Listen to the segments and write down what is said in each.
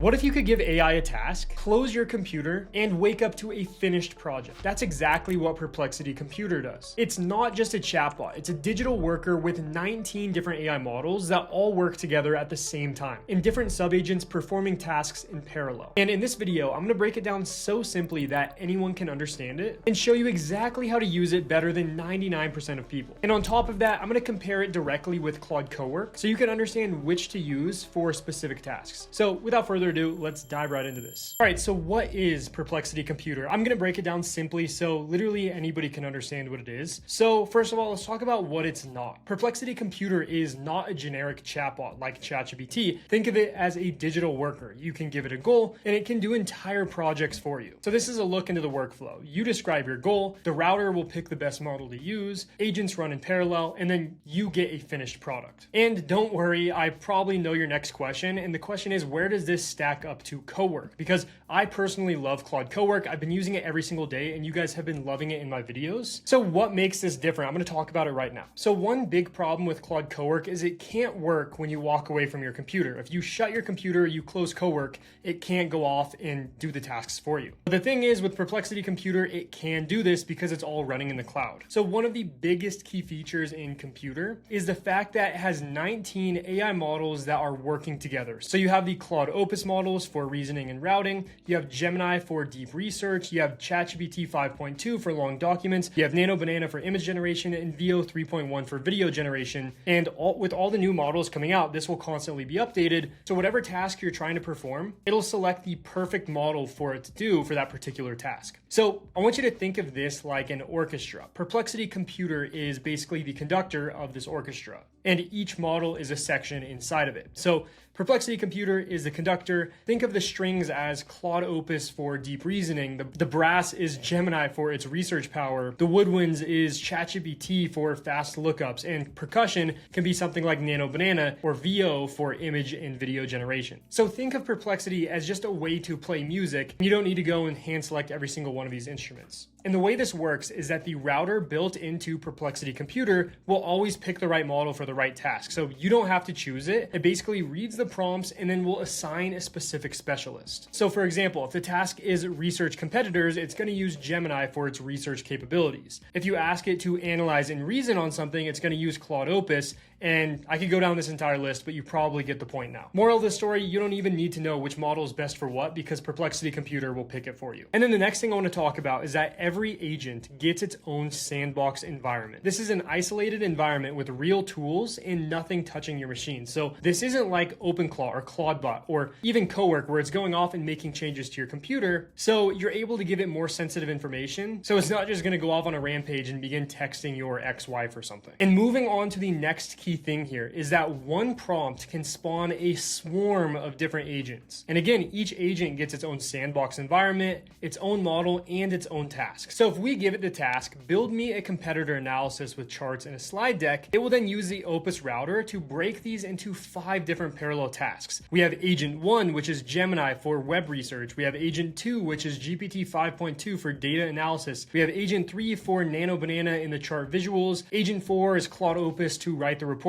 What if you could give AI a task, close your computer, and wake up to a finished project? That's exactly what Perplexity Computer does. It's not just a chatbot, it's a digital worker with 19 different AI models that all work together at the same time, and different subagents performing tasks in parallel. And in this video, I'm gonna break it down so simply that anyone can understand it, and show you exactly how to use it better than 99% of people. And on top of that, I'm gonna compare it directly with Claude Cowork, so you can understand which to use for specific tasks. So without further ado, let's dive right into this. All right, so what is Perplexity Computer? I'm gonna break it down simply so literally anybody can understand what it is. So first of all, let's talk about what it's not. Perplexity Computer is not a generic chatbot like ChatGPT. Think of it as a digital worker. You can give it a goal and it can do entire projects for you. So this is a look into the workflow. You describe your goal, the router will pick the best model to use, agents run in parallel, and then you get a finished product. And don't worry, I probably know your next question, and the question is, where does this stack up to Cowork? Because I personally love Claude Cowork. I've been using it every single day and you guys have been loving it in my videos. So what makes this different? I'm going to talk about it right now. So one big problem with Claude Cowork is it can't work when you walk away from your computer. If you shut your computer, you close Cowork, it can't go off and do the tasks for you. But the thing is, with Perplexity Computer, it can do this because it's all running in the cloud. So one of the biggest key features in Computer is the fact that it has 19 AI models that are working together. So you have the Claude Opus models for reasoning and routing, you have Gemini for deep research, you have ChatGPT 5.2 for long documents, you have Nano Banana for image generation, and VO 3.1 for video generation. And with all the new models coming out, this will constantly be updated. So whatever task you're trying to perform, it'll select the perfect model for it to do for that particular task. So I want you to think of this like an orchestra. Perplexity Computer is basically the conductor of this orchestra, and each model is a section inside of it. So Perplexity Computer is the conductor. Think of the strings as Claude Opus for deep reasoning. The brass is Gemini for its research power. The woodwinds is ChatGPT for fast lookups. And percussion can be something like Nano Banana or VO for image and video generation. So think of Perplexity as just a way to play music. You don't need to go and hand select every single one of these instruments. And the way this works is that the router built into Perplexity Computer will always pick the right model for the right task. So you don't have to choose it. It basically reads the prompts and then will assign a specific specialist. So for example, if the task is research competitors, it's going to use Gemini for its research capabilities. If you ask it to analyze and reason on something, it's going to use Claude Opus. And I could go down this entire list, but you probably get the point now. Moral of the story, you don't even need to know which model is best for what because Perplexity Computer will pick it for you. And then the next thing I want to talk about is that every agent gets its own sandbox environment. This is an isolated environment with real tools and nothing touching your machine. So this isn't like OpenClaw or ClaudeBot or even Cowork where it's going off and making changes to your computer. So you're able to give it more sensitive information. So it's not just going to go off on a rampage and begin texting your ex-wife or something. And moving on to the next key thing here is that one prompt can spawn a swarm of different agents. And again, each agent gets its own sandbox environment, its own model, and its own task. So if we give it the task, build me a competitor analysis with charts and a slide deck, it will then use the Opus router to break these into 5 different parallel tasks. We have agent 1, which is Gemini for web research. We have agent 2, which is GPT 5.2 for data analysis. We have agent 3 for Nano Banana in the chart visuals. Agent 4 is Claude Opus to write the report.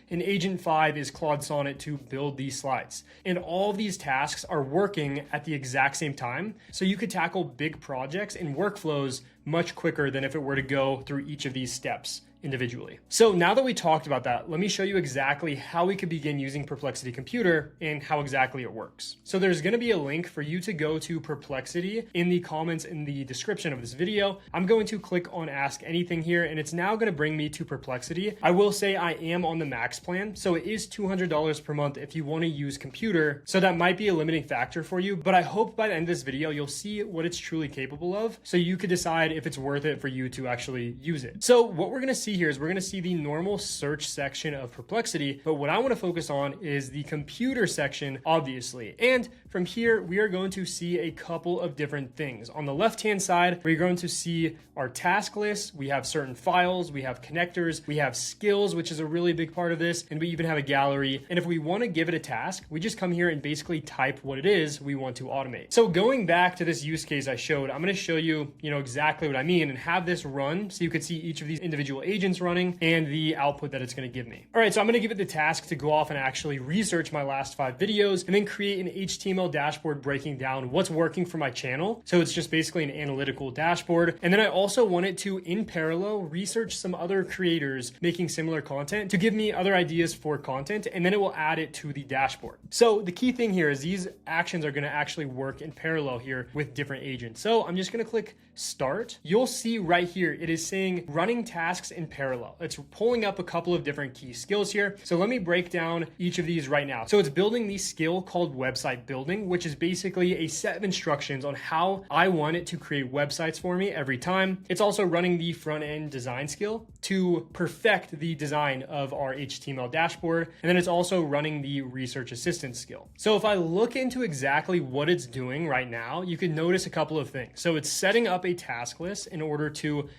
And agent 5 is Claude Sonnet to build these slides. And all of these tasks are working at the exact same time. So you could tackle big projects and workflows much quicker than if it were to go through each of these steps individually. So now that we talked about that, let me show you exactly how we could begin using Perplexity Computer and how exactly it works. So there's going to be a link for you to go to Perplexity in the comments in the description of this video. I'm going to click on Ask Anything here, and it's now going to bring me to Perplexity. I will say I am on the max plan, so it is $200 per month if you want to use Computer. So that might be a limiting factor for you, but I hope by the end of this video, you'll see what it's truly capable of, so you could decide if it's worth it for you to actually use it. So what we're going to see here is we're going to see the normal search section of Perplexity, but what I want to focus on is the computer section, obviously. And from here, we are going to see a couple of different things. On the left-hand side, we're going to see our task list. We have certain files, we have connectors, we have skills, which is a really big part of this, and we even have a gallery. And if we want to give it a task, we just come here and basically type what it is we want to automate. So going back to this use case I showed, I'm going to show you, exactly what I mean and have this run so you can see each of these individual agents agents running and the output that it's going to give me. All right, so I'm going to give it the task to go off and actually research my last 5 videos and then create an HTML dashboard breaking down what's working for my channel. So it's just basically an analytical dashboard. And then I also want it to, in parallel, research some other creators making similar content to give me other ideas for content, and then it will add it to the dashboard. So the key thing here is these actions are going to actually work in parallel here with different agents. So I'm just going to click start. You'll see right here, it is saying running tasks in parallel. It's pulling up a couple of different key skills here. So let me break down each of these right now. So it's building the skill called website building, which is basically a set of instructions on how I want it to create websites for me every time. It's also running the front end design skill to perfect the design of our HTML dashboard. And then it's also running the research assistant skill. So if I look into exactly what it's doing right now, you can notice a couple of things. So it's setting up a task list in order to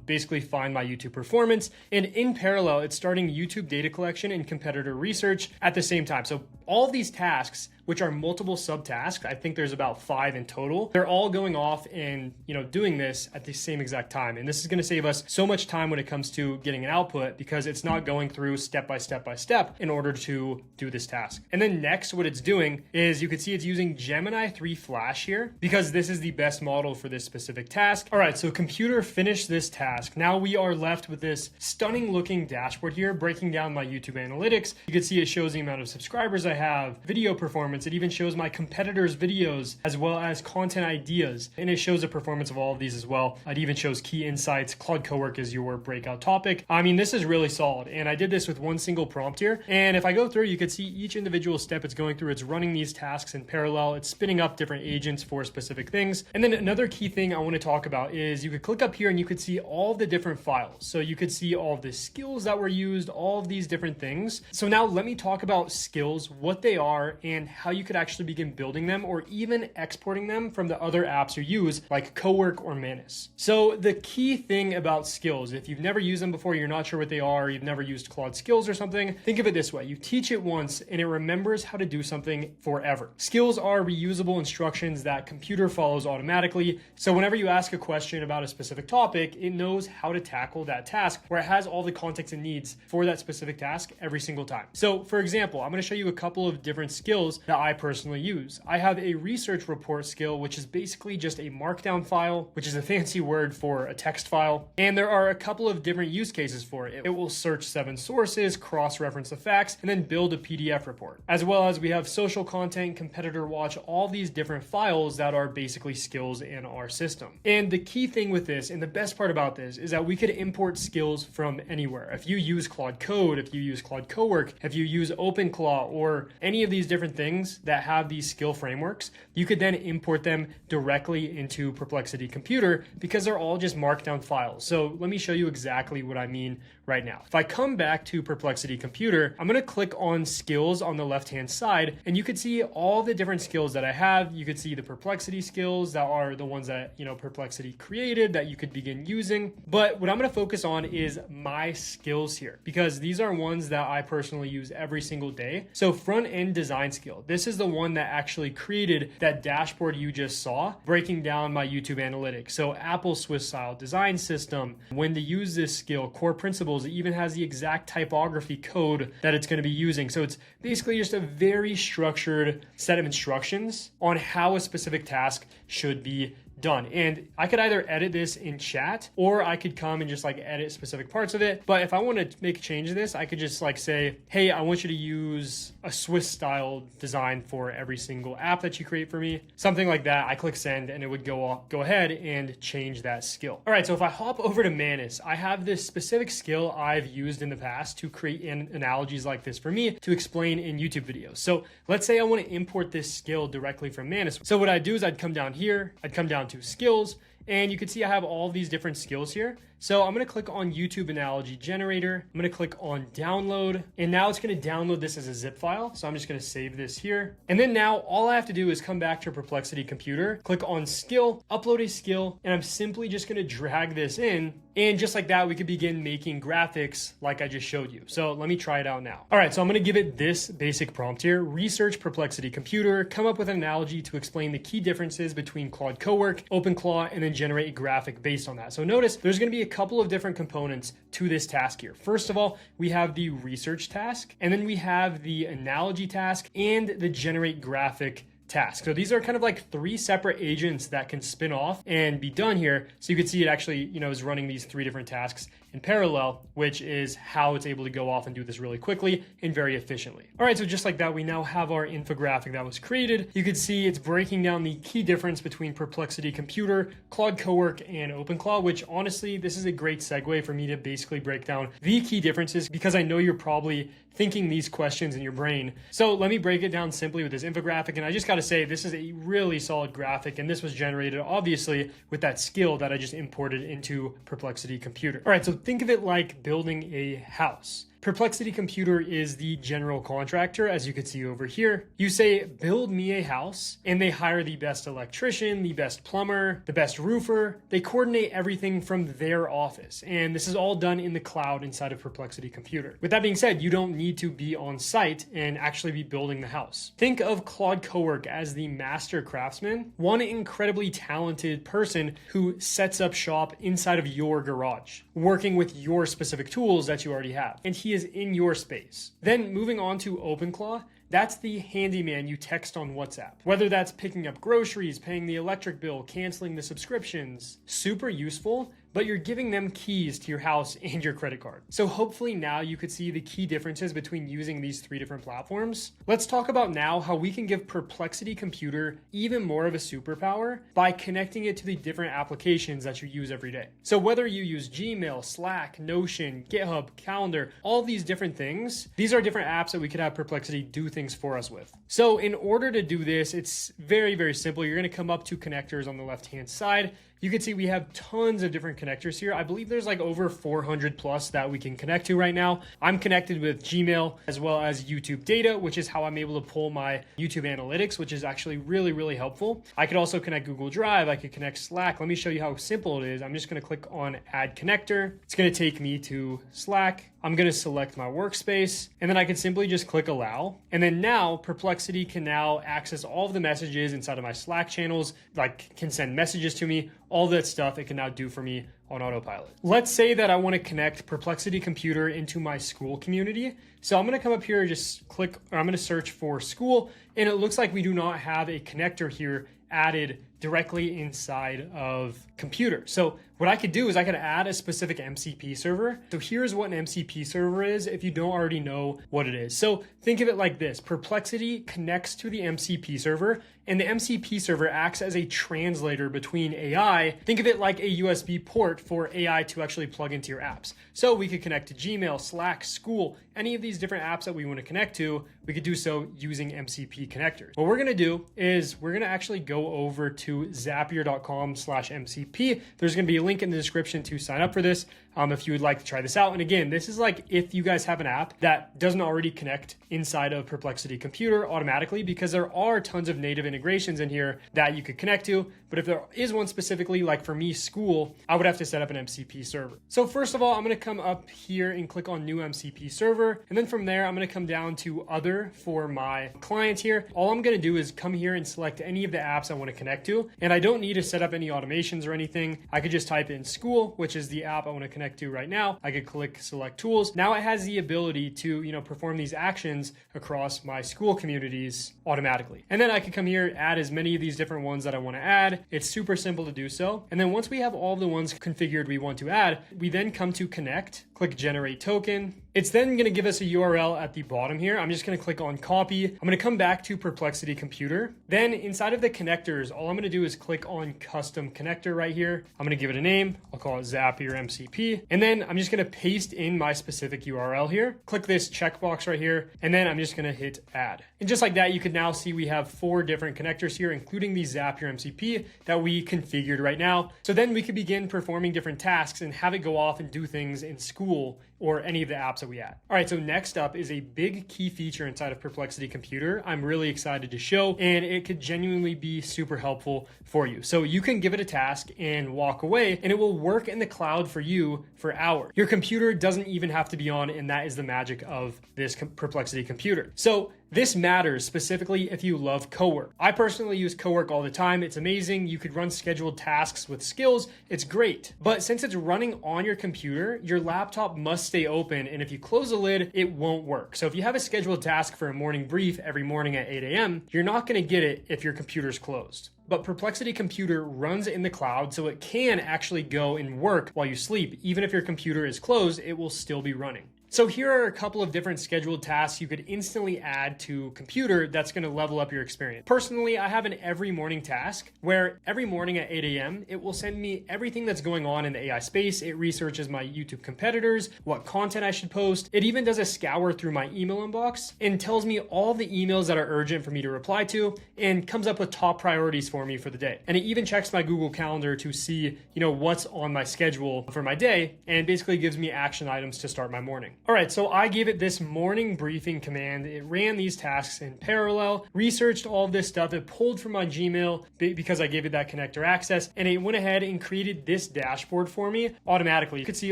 basically find my YouTube performance. And in parallel, it's starting YouTube data collection and competitor research at the same time. So all of these tasks, which are multiple subtasks, I think there's about 5 in total, they're all going off and doing this at the same exact time. And this is going to save us so much time when it comes to getting an output, because it's not going through step by step by step in order to do this task. And then next, what it's doing is you can see it's using Gemini 3 Flash here, because this is the best model for this specific task. All right, so computer finished this task. Now we are left with this stunning looking dashboard here, breaking down my YouTube analytics. You can see it shows the amount of subscribers I have, video performance. It even shows my competitors' videos as well as content ideas. And it shows the performance of all of these as well. It even shows key insights. Claude Cowork is your breakout topic. I mean, this is really solid. And I did this with one single prompt here. And if I go through, you can see each individual step it's going through. It's running these tasks in parallel. It's spinning up different agents for specific things. And then another key thing I want to talk about is you could click up here and you could see all of the different files. So you could see all of the skills that were used, all of these different things. So now let me talk about skills, what they are, and how you could actually begin building them or even exporting them from the other apps you use like Cowork or Manus. So the key thing about skills, if you've never used them before, you're not sure what they are, you've never used Claude skills or something, think of it this way. You teach it once and it remembers how to do something forever. Skills are reusable instructions that computer follows automatically. So whenever you ask a question about a specific topic, it knows how to tackle that task, where it has all the context it needs for that specific task every single time. So for example, I'm going to show you a couple of different skills that I personally use. I have a research report skill, which is basically just a markdown file, which is a fancy word for a text file. And there are a couple of different use cases for it. It will search 7 sources, cross-reference the facts, and then build a PDF report. As well as we have social content, competitor watch, all these different files that are basically skills in our system. And the key thing with this, and the best part about this, is that we could import skills from anywhere. If you use Claude Code, if you use Claude Cowork, if you use OpenClaw, or any of these different things that have these skill frameworks, you could then import them directly into Perplexity Computer because they're all just markdown files. So let me show you exactly what I mean right now. If I come back to Perplexity Computer, I'm going to click on skills on the left-hand side, and you could see all the different skills that I have. You could see the Perplexity skills that are the ones that, Perplexity created that you could begin using. But what I'm going to focus on is my skills here, because these are ones that I personally use every single day. So front-end design skill. This is the one that actually created that dashboard you just saw, breaking down my YouTube analytics. So Apple Swiss style design system, when to use this skill, core principles, it even has the exact typography code that it's going to be using. So it's basically just a very structured set of instructions on how a specific task should be done. And I could either edit this in chat, or I could come and just edit specific parts of it. But if I want to make a change to this, I could just say, hey, I want you to use a Swiss style design for every single app that you create for me. Something like that. I click send and it would go ahead and change that skill. All right, so if I hop over to Manus, I have this specific skill I've used in the past to create analogies like this for me to explain in YouTube videos. So let's say I want to import this skill directly from Manus. So what I'd do is I'd come down here, I'd come down to skills, and you can see I have all these different skills here. So I'm going to click on YouTube Analogy Generator. I'm going to click on download, and now it's going to download this as a zip file. So I'm just going to save this here. And then now all I have to do is come back to Perplexity Computer, click on skill, upload a skill, and I'm simply just going to drag this in. And just like that, we could begin making graphics like I just showed you. So let me try it out now. All right, so I'm going to give it this basic prompt here. Research Perplexity Computer, come up with an analogy to explain the key differences between Claude Cowork, OpenClaw, and then generate a graphic based on that. So notice there's going to be a couple of different components to this task here. First of all, we have the research task, and then we have the analogy task and the generate graphic task. So these are kind of like three separate agents that can spin off and be done here. So you can see it actually, is running these three different tasks in parallel, which is how it's able to go off and do this really quickly and very efficiently. All right, so just like that, we now have our infographic that was created. You can see it's breaking down the key difference between Perplexity Computer, Claude Cowork, and OpenClaw, which honestly, this is a great segue for me to basically break down the key differences because I know you're probably thinking these questions in your brain. So let me break it down simply with this infographic. And I just got to say, this is a really solid graphic. And this was generated obviously with that skill that I just imported into Perplexity Computer. All right, so think of it like building a house. Perplexity Computer is the general contractor, as you can see over here. You say, build me a house, and they hire the best electrician, the best plumber, the best roofer. They coordinate everything from their office. And this is all done in the cloud inside of Perplexity Computer. With that being said, you don't need to be on site and actually be building the house. Think of Claude Cowork as the master craftsman, one incredibly talented person who sets up shop inside of your garage, working with your specific tools that you already have. And he is in your space. Then moving on to OpenClaw, that's the handyman you text on WhatsApp. Whether that's picking up groceries, paying the electric bill, canceling the subscriptions, super useful, but you're giving them keys to your house and your credit card. So hopefully now you could see the key differences between using these three different platforms. Let's talk about now how we can give Perplexity Computer even more of a superpower by connecting it to the different applications that you use every day. So whether you use Gmail, Slack, Notion, GitHub, Calendar, all these different things, these are different apps that we could have Perplexity do things for us with. So in order to do this, it's very, very simple. You're going to come up to connectors on the left-hand side. You can see we have tons of different connectors here. I believe there's like over 400 plus that we can connect to right now. I'm connected with Gmail as well as YouTube data, which is how I'm able to pull my YouTube analytics, which is actually really, really helpful. I could also connect Google Drive. I could connect Slack. Let me show you how simple it is. I'm just going to click on Add Connector. It's going to take me to Slack. I'm going to select my workspace, and then I can simply just click Allow. And then now Perplexity can now access all of the messages inside of my Slack channels, like can send messages to me, all that stuff it can now do for me on autopilot. Let's say that I want to connect Perplexity Computer into my school community. So I'm going to come up here and just click, or I'm going to search for school, and it looks like we do not have a connector here added directly inside of computer. So what I could do is I could add a specific MCP server. So here's what an MCP server is if you don't already know what it is. So think of it like this. Perplexity connects to the MCP server, and the MCP server acts as a translator between AI. Think of it like a USB port for AI to actually plug into your apps. So we could connect to Gmail, Slack, School, any of these different apps that we want to connect to, we could do so using MCP connectors. What we're going to do is we're going to actually go over to zapier.com/MCP. There's going to be a link in the description to sign up for this if you would like to try this out. And again, this is like if you guys have an app that doesn't already connect inside of Perplexity Computer automatically, because there are tons of native integrations in here that you could connect to. But if there is one specifically, like for me, School, I would have to set up an MCP server. So first of all, I'm going to come up here and click on New MCP Server. And then from there, I'm going to come down to Other for my client here. All I'm going to do is come here and select any of the apps I want to connect to. And I don't need to set up any automations or anything. I could just type in School, which is the app I want to connect to right now. I could click Select Tools. Now it has the ability to, perform these actions across my school communities automatically. And then I can come here, add as many of these different ones that I want to add. It's super simple to do so. And then once we have all the ones configured we want to add, we then come to Connect, click Generate Token. It's then going to give us a URL at the bottom here. I'm just going to click on Copy. I'm going to come back to Perplexity Computer. Then inside of the connectors, all I'm going to do is click on Custom Connector right here. I'm going to give it a name. I'll call it Zapier MCP. And then I'm just going to paste in my specific URL here. Click this checkbox right here. And then I'm just going to hit Add. And just like that, you can now see we have 4 different connectors here, including the Zapier MCP that we configured right now. So then we could begin performing different tasks and have it go off and do things in School or any of the apps that we add. All right, so next up is a big key feature inside of Perplexity Computer I'm really excited to show, and it could genuinely be super helpful for you. So you can give it a task and walk away, and it will work in the cloud for you for hours. Your computer doesn't even have to be on, and that is the magic of this Perplexity Computer. So This matters specifically if you love Cowork. I personally use Cowork all the time. It's amazing. You could run scheduled tasks with skills. It's great. But since it's running on your computer, your laptop must stay open, and if you close the lid, it won't work. So if you have a scheduled task for a morning brief every morning at 8 a.m., you're not going to get it if your computer's closed. But Perplexity Computer runs in the cloud, so it can actually go and work while you sleep. Even if your computer is closed, it will still be running. So here are a couple of different scheduled tasks you could instantly add to computer that's going to level up your experience. Personally, I have an every morning task where every morning at 8 a.m., it will send me everything that's going on in the AI space. It researches my YouTube competitors, what content I should post. It even does a scour through my email inbox and tells me all the emails that are urgent for me to reply to and comes up with top priorities for me for the day. And it even checks my Google Calendar to see, what's on my schedule for my day and basically gives me action items to start my morning. All right, so I gave it this morning briefing command. It ran these tasks in parallel, researched all of this stuff. It pulled from my Gmail because I gave it that connector access, and it went ahead and created this dashboard for me automatically. You could see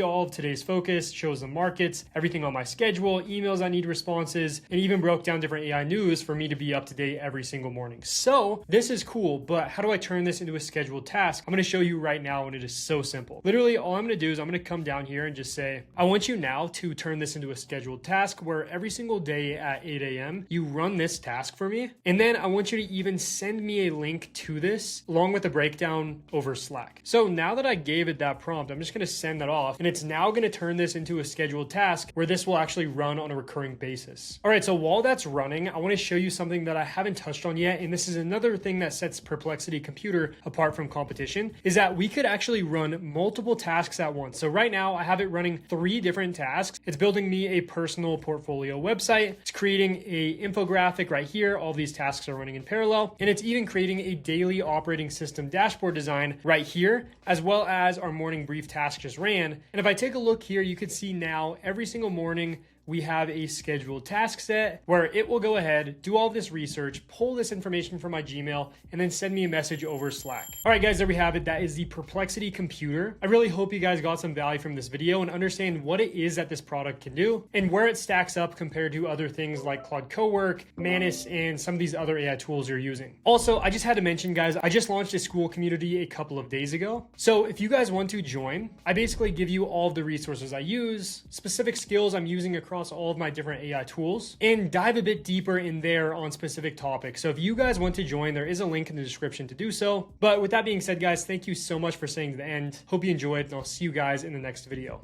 all of today's focus, shows the markets, everything on my schedule, emails I need responses, and even broke down different AI news for me to be up to date every single morning. So this is cool, but how do I turn this into a scheduled task? I'm gonna show you right now, and it is so simple. Literally, all I'm gonna do is I'm gonna come down here and just say, I want you now to turn this into a scheduled task where every single day at 8 a.m. you run this task for me. And then I want you to even send me a link to this along with a breakdown over Slack. So now that I gave it that prompt, I'm just going to send that off, and it's now going to turn this into a scheduled task where this will actually run on a recurring basis. All right, so while that's running, I want to show you something that I haven't touched on yet. And this is another thing that sets Perplexity Computer apart from competition, is that we could actually run multiple tasks at once. So right now I have it running 3 different tasks. It's building me a personal portfolio website. It's creating a infographic right here. All these tasks are running in parallel. And it's even creating a daily operating system dashboard design right here, as well as our morning brief task just ran. And if I take a look here, you could see now every single morning we have a scheduled task set where it will go ahead, do all this research, pull this information from my Gmail, and then send me a message over Slack. All right, guys, there we have it. That is the Perplexity Computer. I really hope you guys got some value from this video and understand what it is that this product can do and where it stacks up compared to other things like Claude Cowork, Manus, and some of these other AI tools you're using. Also, I just had to mention, guys, I just launched a school community a couple of days ago. So if you guys want to join, I basically give you all of the resources I use, specific skills I'm using across all of my different AI tools, and dive a bit deeper in there on specific topics. So if you guys want to join, there is a link in the description to do so. But with that being said, guys, thank you so much for staying to the end. Hope you enjoyed, and I'll see you guys in the next video.